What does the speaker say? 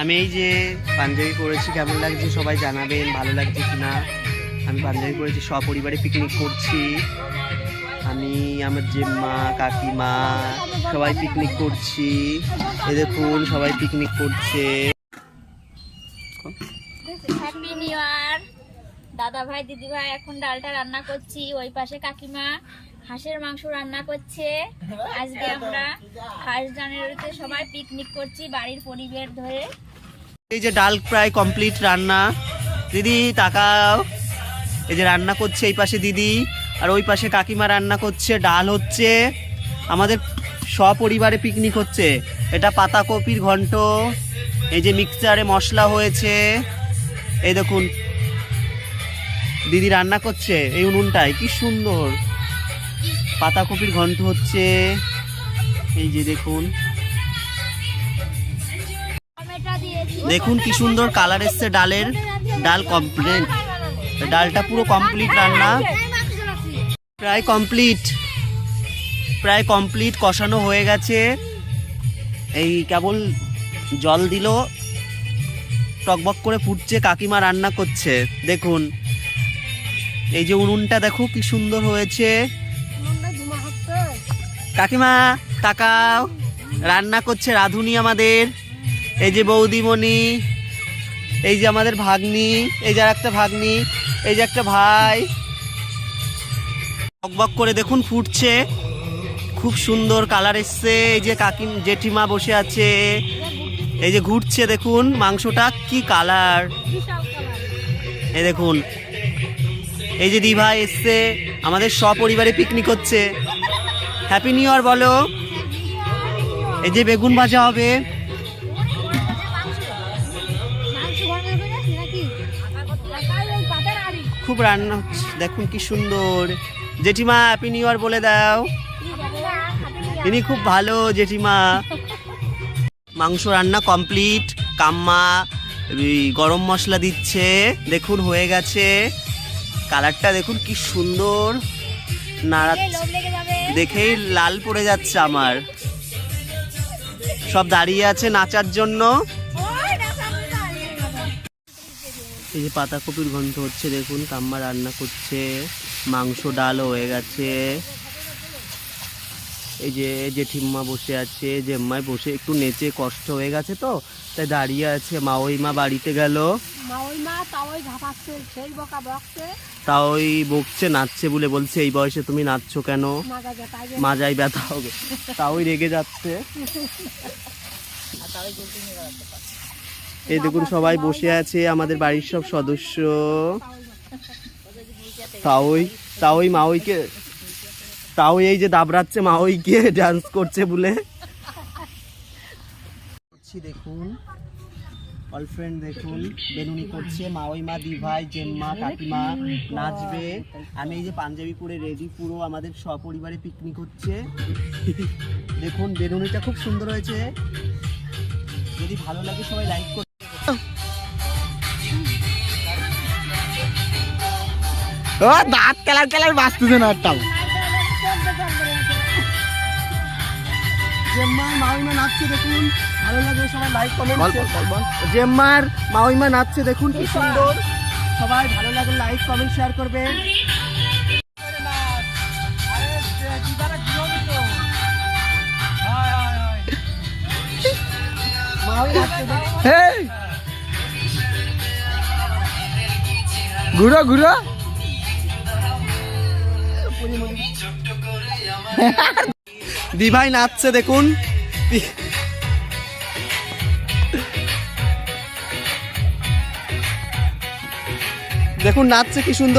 আমি এই যে পাঞ্জাবি পরেছি, কেমন লাগছে সবাই জানাবেন, ভালো লাগছে কিনা। আমি পাঞ্জাবি পরেছি, সপরিবারে পিকনিক করছি। আমি, আমার জেম্মা, কাকিমা সবাই পিকনিক করছি। এই দেখুন সবাই পিকনিক করছে। হ্যাপি নিউ ইয়ার দাদা ভাই দিদি ভাই। এখন ডালটা রান্না করছি, ওই পাশে কাকিমা হাঁসের মাংস রান্না করছে। আজকে আমরা 1 জানুয়ারিতে সবাই পিকনিক করছি বাড়ির পরিবার ধরে। এই যে ডাল প্রায় কমপ্লিট রান্না। দিদি তাকাও, এই যে রান্না করছে এই পাশে দিদি, আর ওই পাশে কাকিমা রান্না করছে। ডাল হচ্ছে, আমাদের সপরিবারে পিকনিক হচ্ছে। এটা পাতাকপির ঘন্ট, এই যে মিক্সচারে মশলা হয়েছে। এই দেখুন দিদি রান্না করছে এই উনুনটায়, কি সুন্দর পাতাকপির ঘন্ট হচ্ছে। এই যে দেখুন, দেখুন কি সুন্দর কালার এসছে ডালের। ডাল কমপ্লিট, ডালটা পুরো কমপ্লিট রান্না, প্রায় কমপ্লিট কষানো হয়ে গেছে। এই কেবল জল দিল, টকবক করে ফুটছে। কাকিমা রান্না করছে, দেখুন এই যে উনুনটা দেখো কি সুন্দর হয়েছে। কাকিমা তাকাও, রান্না করছে রাঁধুনি আমাদের। এই যে বৌদিমণি, এই যে আমাদের ভাগ্নি, এই যে একটা ভাগ্নি, এই যে একটা ভাই। বকবক করে দেখুন ফুটছে, খুব সুন্দর কালার এসছে। এই যে জেঠিমা বসে আছে, এই যে ঘুরছে, দেখুন মাংসটা কি কালার। এই দেখুন এই যে দিভাই এসছে, আমাদের সপরিবারে পিকনিক হচ্ছে। হ্যাপি নিউ ইয়ার বলো। এই যে বেগুন ভাজা হবে, খুব রান্না হচ্ছে, দেখুন কি সুন্দর। জেঠিমা হ্যাপি নিউ ইয়ার বলে দাও, ইনি খুব ভালো জেঠিমা। মাংস রান্না কমপ্লিট, কাম্মা গরম মশলা দিচ্ছে, দেখুন হয়ে গেছে। কালারটা দেখুন কি সুন্দর, নাড়া দেখেই লাল পড়ে যাচ্ছে আমার। সব দাঁড়িয়ে আছে নাচার জন্য। এই যে পাতাকপির ঘন্ট হচ্ছে, দেখুন কাম্মা রান্না করছে। মাংস ডাল হয়ে গেছে। এই যে জেঠিম্মা বসে আছে, জেম্মায় বসে একটু নেচে কষ্ট হয়ে গেছে তো তাই দাঁড়িয়ে আছে। মাওইমা বাড়িতে গেল, তাওই বকছে, নাচছে বলে বলছে এই বয়সে তুমি নাচছো কেন, মাজায় ব্যথা হবে। তাওই রেগে যাচ্ছে। এই দেখুন সবাই বসে আছে, আমাদের বাড়ির সব সদস্য। তাওই মাওইকে, তাও এই যে দাবড়াচ্ছে মাওইকে, ডান্স করছে বলে। দেখুন গার্লফ্রেন্ড, দেখুন বেনুনি করছে। মাওইমা, দিভাই, জেম্মা, কাকিমা নাচবে। আমি এই যে পাঞ্জাবি পরে রেডি, পুরো আমাদের সপরিবারে পিকনিক হচ্ছে। দেখুন বেনুনিটা খুব সুন্দর হয়েছে। যদি ভালো লাগে সবাই লাইক করুন। দাঁত কেলার বাঁচতেছে না একটা। জেম্মার মাওইমা নাচছে, দেখুন ভালো লাগে সবাই লাইক কমেন্ট। জেম্মার মাওইমা নাচছে, দেখুন কি সুন্দর। সবাই ভালো লাগে লাইক কমেন্ট শেয়ার করবেন। ঘুরো ঘুরো, দিভাই নাচছে, দেখুন দেখুন নাচছে কি সুন্দর।